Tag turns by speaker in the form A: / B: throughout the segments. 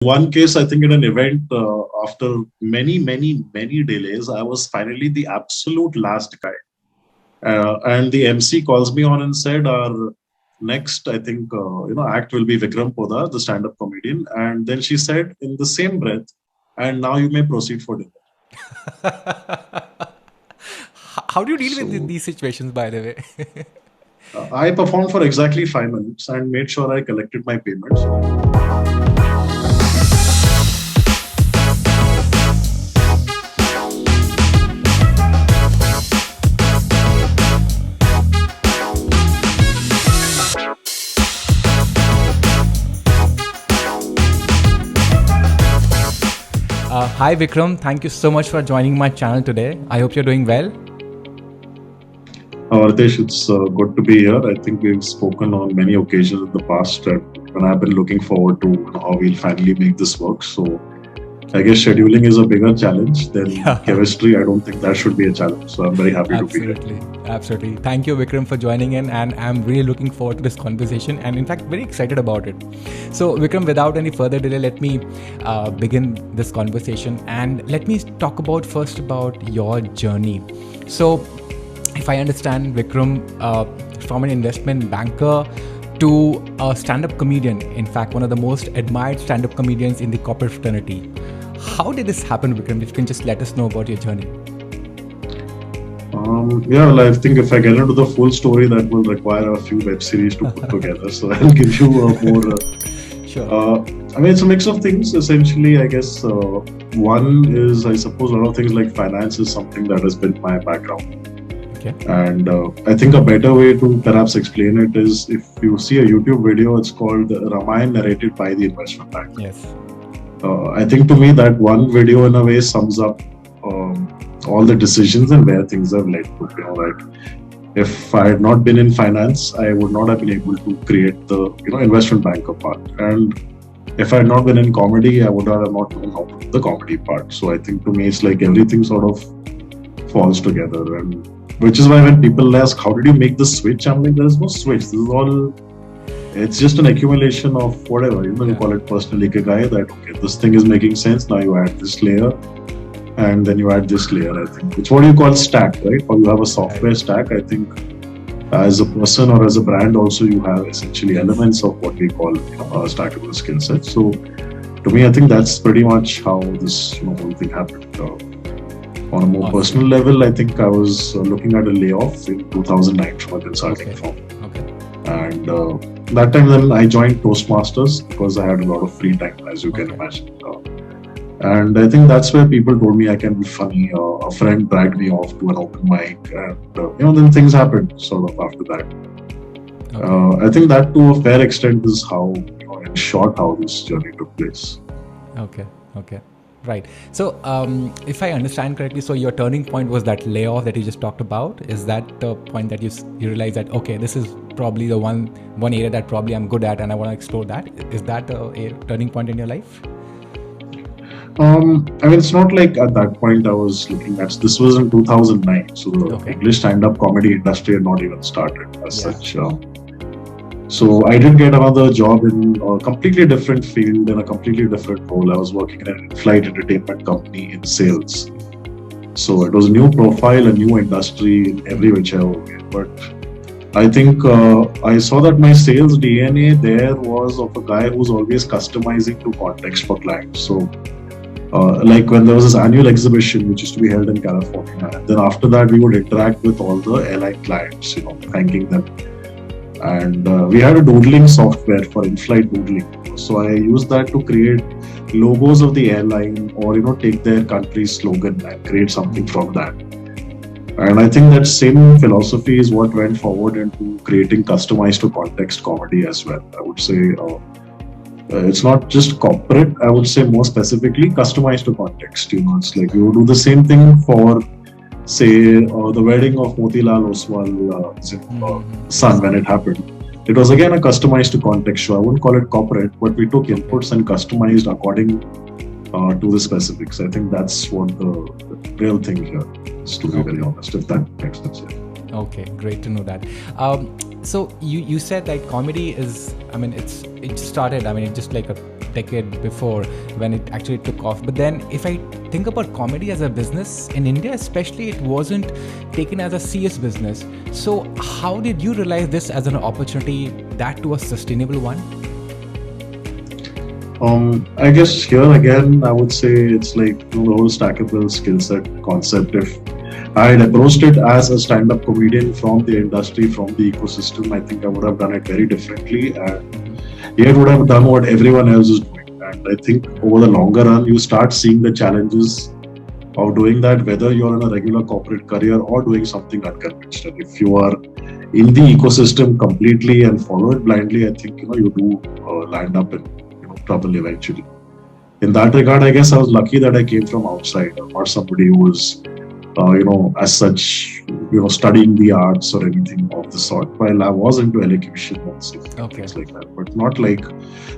A: One case, I think in an event, after many, many, many delays, I was finally the absolute last guy. And the MC calls me on and said, our next, I think, act will be Vikram Poddar, the stand-up comedian. And then she said in the same breath, and now you may proceed for dinner.
B: How do you deal with
A: So
B: these situations, by the way?
A: I performed for exactly 5 minutes and made sure I collected my payments.
B: Hi Vikram, thank you so much for joining my channel today. I hope you're doing well.
A: Ritesh, it's good to be here. I think we've spoken on many occasions in the past, and I've been looking forward to how we'll finally make this work. So I guess scheduling is a bigger challenge than chemistry. I don't think that should be a challenge. So I'm very happy to be here.
B: Absolutely. Thank you, Vikram, for joining in. And I'm really looking forward to this conversation and, in fact, very excited about it. So, Vikram, without any further delay, let me begin this conversation. And let me talk first about your journey. So, if I understand, Vikram, from an investment banker to a stand-up comedian, in fact, one of the most admired stand-up comedians in the corporate fraternity. How did this happen, Vikram? If you can just let us know about your journey.
A: I think if I get into the full story, that will require a few web series to put together. So I'll give you a more...
B: Sure.
A: It's a mix of things. Essentially, I guess one is, I suppose, a lot of things like finance is something that has been my background.
B: Okay.
A: And I think a better way to perhaps explain it is if you see a YouTube video, it's called Ramayana narrated by the investment bank.
B: Yes.
A: I think to me that one video in a way sums up all the decisions and where things have led to. Like if I had not been in finance, I would not have been able to create the investment banker part. And if I had not been in comedy, I would have not known how to do the comedy part. So I think to me it's like everything sort of falls together, and which is why when people ask, how did you make the switch? I'm like, there's no switch. This is all, it's just an accumulation of whatever, you call it personal ikigai, that, okay, this thing is making sense. Now you add this layer and then you add this layer, I think. It's what you call stack, right? Or you have a software stack. I think as a person or as a brand also, you have essentially elements of what we call a stackable skill set. So to me, I think that's pretty much how this whole thing happened. On a more personal level, I think I was looking at a layoff in 2009 from a consulting firm.
B: Okay.
A: And that time then I joined Toastmasters because I had a lot of free time, as you can imagine. And I think that's where people told me I can be funny. A friend dragged me off to an open mic, and then things happened sort of after that. Okay. I think that to a fair extent is how, in short, how this journey took place.
B: Okay. Right. So, if I understand correctly, so your turning point was that layoff that you just talked about. Is that the point that you realize that, okay, this is probably the one area that probably I'm good at and I want to explore that? Is that a turning point in your life?
A: It's not like at that point I was looking at, this was in 2009. So the English stand-up comedy industry had not even started as such. So I did get another job in a completely different field, in a completely different role. I was working in an in-flight entertainment company in sales. So it was a new profile, a new industry in every whichever way. But I think I saw that my sales DNA there was of a guy who's always customizing to context for clients. So like when there was this annual exhibition which used to be held in California, and then after that we would interact with all the airline clients, thanking them. And we had a doodling software for in-flight doodling. So I used that to create logos of the airline or, take their country's slogan and create something from that. And I think that same philosophy is what went forward into creating customized to context comedy as well. I would say it's not just corporate, I would say more specifically customized to context. It's like you do the same thing for, say, the wedding of Motilal Oswal's son when it happened. It was again a customized to context show. I wouldn't call it corporate, but we took inputs and customized according to the specifics. I think that's what the real thing here is, to be very honest, if that makes sense.
B: Okay, great to know that. So you said like comedy is, I mean, it started, I mean, it's just like a decade before when it actually took off. But then if I think about comedy as a business in India especially, it wasn't taken as a serious business. So how did you realize this as an opportunity, that to a sustainable one?
A: I guess here again, I would say it's like the whole stackable skill set concept. If I had approached it as a stand-up comedian from the industry, from the ecosystem, I think I would have done it very differently, and yet would have done what everyone else is doing. And I think over the longer run, you start seeing the challenges of doing that, whether you're in a regular corporate career or doing something unconventional. If you are in the ecosystem completely and follow it blindly, I think you do land up in trouble eventually. In that regard, I guess I was lucky that I came from outside, not somebody who was as such, studying the arts or anything of the sort. While I was into elocution and things like that, but not like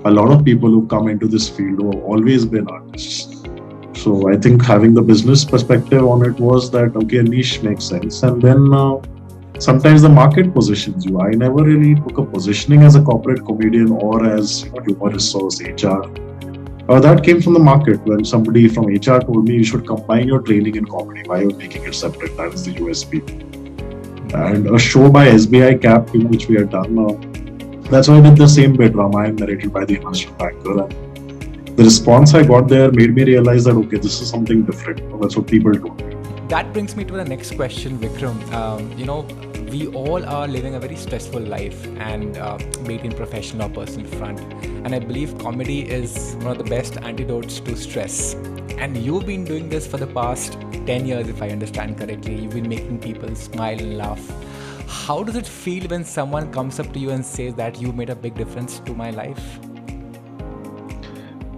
A: a lot of people who come into this field who have always been artists. So I think having the business perspective on it was that, okay, a niche makes sense. And then sometimes the market positions you. I never really took a positioning as a corporate comedian or as human resource, HR. That came from the market when somebody from HR told me you should combine your training in comedy. Why you're making it separate? That is the USP. And a show by SBI Cap, which we had done, that's why I did the same bit, Ramayana narrated by the investment banker. And the response I got there made me realize that, okay, this is something different. That's what people told me.
B: That brings me to the next question, Vikram. We all are living a very stressful life, and be it in professional or personal front. And I believe comedy is one of the best antidotes to stress. And you've been doing this for the past 10 years, if I understand correctly. You've been making people smile and laugh. How does it feel when someone comes up to you and says that you made a big difference to my life?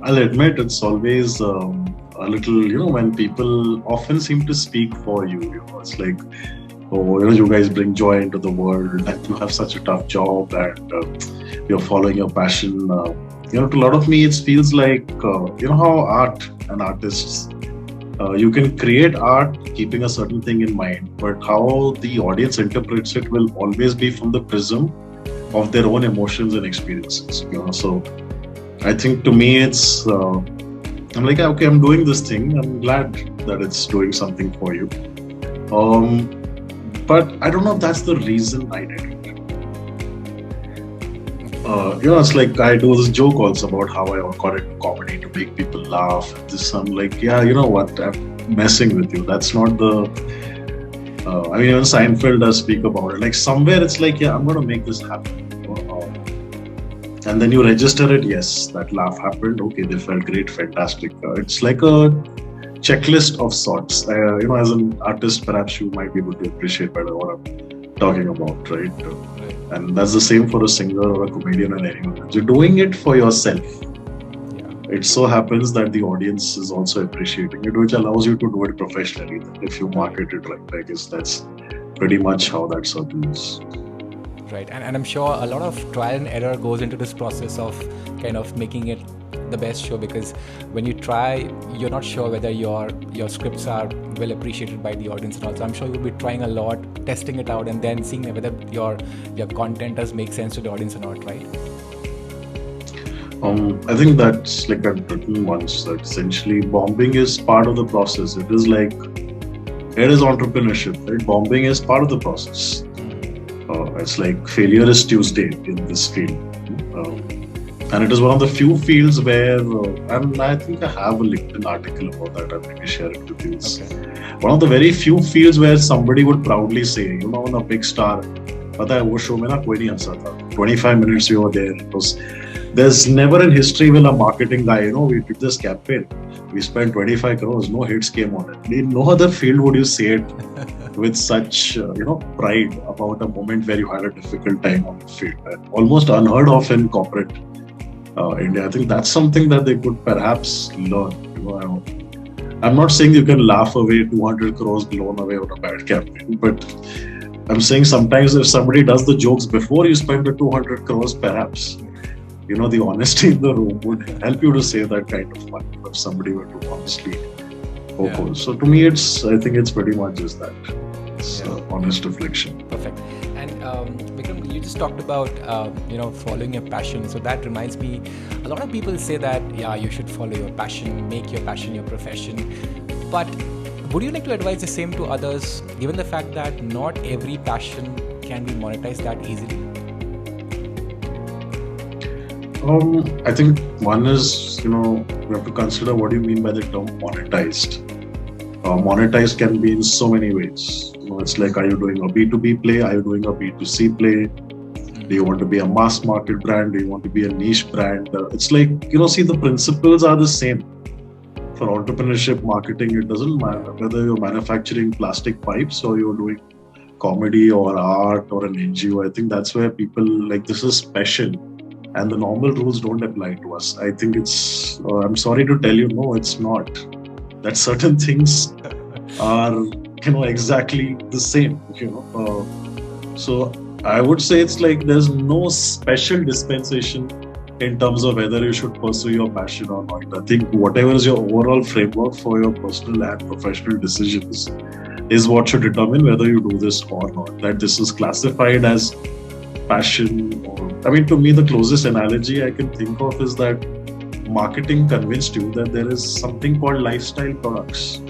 A: I'll admit it's always a little, when people often seem to speak for you. It's like, oh, you guys bring joy into the world, and you have such a tough job, and you're following your passion. To a lot of me, it feels like, how art and artists, you can create art keeping a certain thing in mind, but how the audience interprets it will always be from the prism of their own emotions and experiences. So I think to me, it's, I'm like, okay, I'm doing this thing. I'm glad that it's doing something for you. But I don't know if that's the reason I did it. It's like I do this joke also about how I got into comedy to make people laugh. I'm like, yeah, you know what? I'm messing with you. That's not the... even Seinfeld does speak about it. Like somewhere it's like, yeah, I'm going to make this happen. And then you register it. Yes, that laugh happened. Okay, they felt great, fantastic. It's like a checklist of sorts. As an artist, perhaps you might be able to appreciate better what I'm talking about, right? And that's the same for a singer or a comedian or anyone. You're doing it for yourself. Yeah. It so happens that the audience is also appreciating it, which allows you to do it professionally. If you market it right, I guess that's pretty much how that circle is.
B: Right, and I'm sure a lot of trial and error goes into this process of kind of making it the best show, because when you try, you're not sure whether your scripts are well appreciated by the audience and all. So I'm sure you'll be trying a lot, testing it out, and then seeing whether your content does make sense to the audience or not, right?
A: I think that's like I've written once, that essentially bombing is part of the process. It is entrepreneurship, right? Bombing is part of the process. It's like failure is Tuesday in this field. And it is one of the few fields where, and I think I have a LinkedIn article about that, I'll maybe share it with you. It's one of the very few fields where somebody would proudly say, on a big star, pata hai, wo show mein na koi nahi hansa tha. 25 minutes we were there. There's never in history will a marketing guy, we did this campaign. We spent 25 crores, no hits came on it. In no other field would you say it with such, pride about a moment where you had a difficult time on the field. And almost unheard of in corporate India. I think that's something that they could perhaps learn. I'm not saying you can laugh away 200 crores blown away on a bad campaign, but I'm saying sometimes if somebody does the jokes before you spend the 200 crores, perhaps, the honesty in the room would help you to say that kind of money if somebody were to honestly propose. So to me, I think it's pretty much just that. It's honest reflection.
B: Perfect. And Vikram, you just talked about following your passion. So that reminds me, a lot of people say that you should follow your passion, make your passion your profession. But would you like to advise the same to others, given the fact that not every passion can be monetized that easily?
A: I think one is, we have to consider what do you mean by the term monetized. Monetized can be in so many ways. It's like, are you doing a B2B play? Are you doing a B2C play? Do you want to be a mass market brand? Do you want to be a niche brand? It's like, see, the principles are the same. For entrepreneurship marketing, it doesn't matter whether you're manufacturing plastic pipes or you're doing comedy or art or an NGO. I think that's where people like, this is passion. And the normal rules don't apply to us. I think it's, I'm sorry to tell you, no, it's not. That certain things are, exactly the same, So I would say it's like there's no special dispensation in terms of whether you should pursue your passion or not. I think whatever is your overall framework for your personal and professional decisions is what should determine whether you do this or not. That this is classified as passion or, to me, the closest analogy I can think of is that marketing convinced you that there is something called lifestyle products.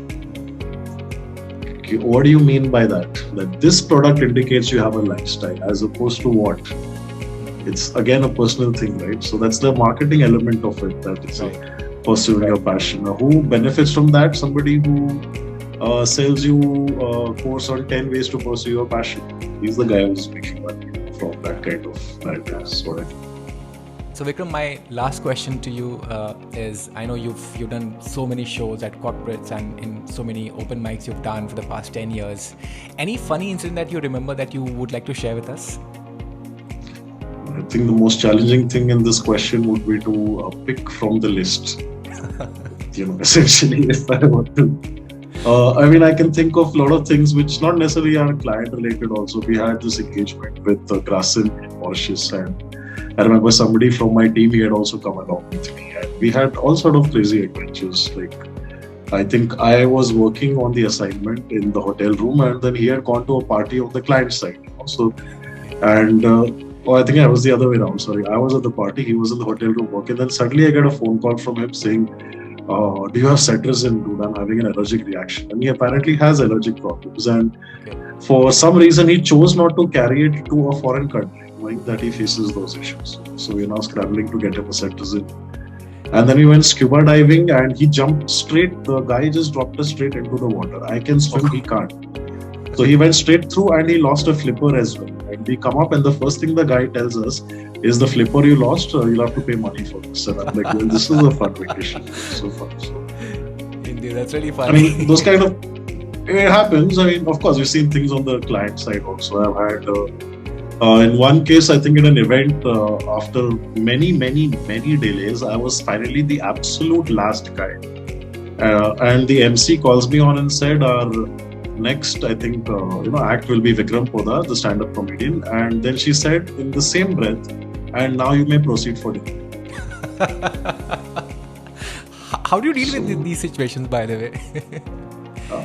A: Okay, what do you mean by that? That this product indicates you have a lifestyle as opposed to what? It's again a personal thing, right? So that's the marketing element of it, that it's pursuing your passion. Who benefits from that? Somebody who sells you a course on 10 ways to pursue your passion. He's the guy who's making money from that kind of ideas.
B: So Vikram, my last question to you is, I know you've done so many shows at corporates and in so many open mics you've done for the past 10 years. Any funny incident that you remember that you would like to share with us?
A: I think the most challenging thing in this question would be to pick from the list. Essentially, if I want to. I can think of a lot of things which not necessarily are client related also. We had this engagement with Grasin in Mauritius, and I remember somebody from my team, he had also come along with me, and we had all sort of crazy adventures. Like, I think I was working on the assignment in the hotel room, and then he had gone to a party on the client side. I think I was the other way around. Sorry, I was at the party, he was in the hotel room working. Then suddenly I get a phone call from him saying, do you have cetirizine, dude? I'm having an allergic reaction. And he apparently has allergic problems. And for some reason, he chose not to carry it to a foreign country, knowing that he faces those issues. So we're now scrambling to get him a cetirizine. And then we went scuba diving and he jumped straight. The guy just dropped us straight into the water. I can swim, he can't. So he went straight through and he lost a flipper as well. And we come up and the first thing the guy tells us is, the flipper you lost, you'll have to pay money for this. And I'm like, well, this is a fun vacation. So fun. So.
B: Indeed, that's really fun.
A: Those kind of, it happens. Of course, we've seen things on the client side also. I've had, in one case, I think in an event, after many delays, I was finally the absolute last guy. And the MC calls me on and said, our next, I think, act will be Vikram Poddar, the Standup Comedian. And then she said in the same breath, and now you may proceed for dinner.
B: How do you deal with these situations, by the way?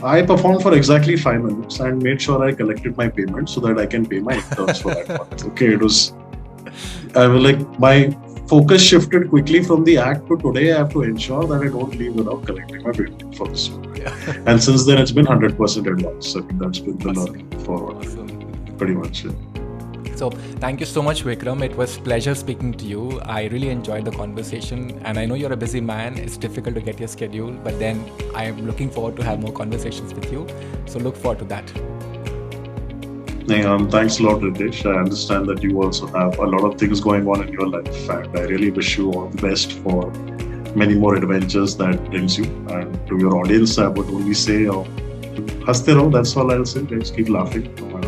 A: I performed for exactly 5 minutes and made sure I collected my payment so that I can pay my interns for that month. Okay, it was, my focus shifted quickly from the act to today. I have to ensure that I don't leave without collecting my payment for this one. Yeah. And since then, it's been 100% advance. I think that's been the learning forward. Pretty much. Yeah.
B: So thank you so much, Vikram. It was a pleasure speaking to you. I really enjoyed the conversation, and I know you're a busy man. It's difficult to get your schedule, but then I am looking forward to have more conversations with you. So look forward to that.
A: Thanks a lot, Ritesh. I understand that you also have a lot of things going on in your life, and I really wish you all the best for many more adventures that brings you. And to your audience, I would only say, haste raho, that's all I'll say. Let's keep laughing no matter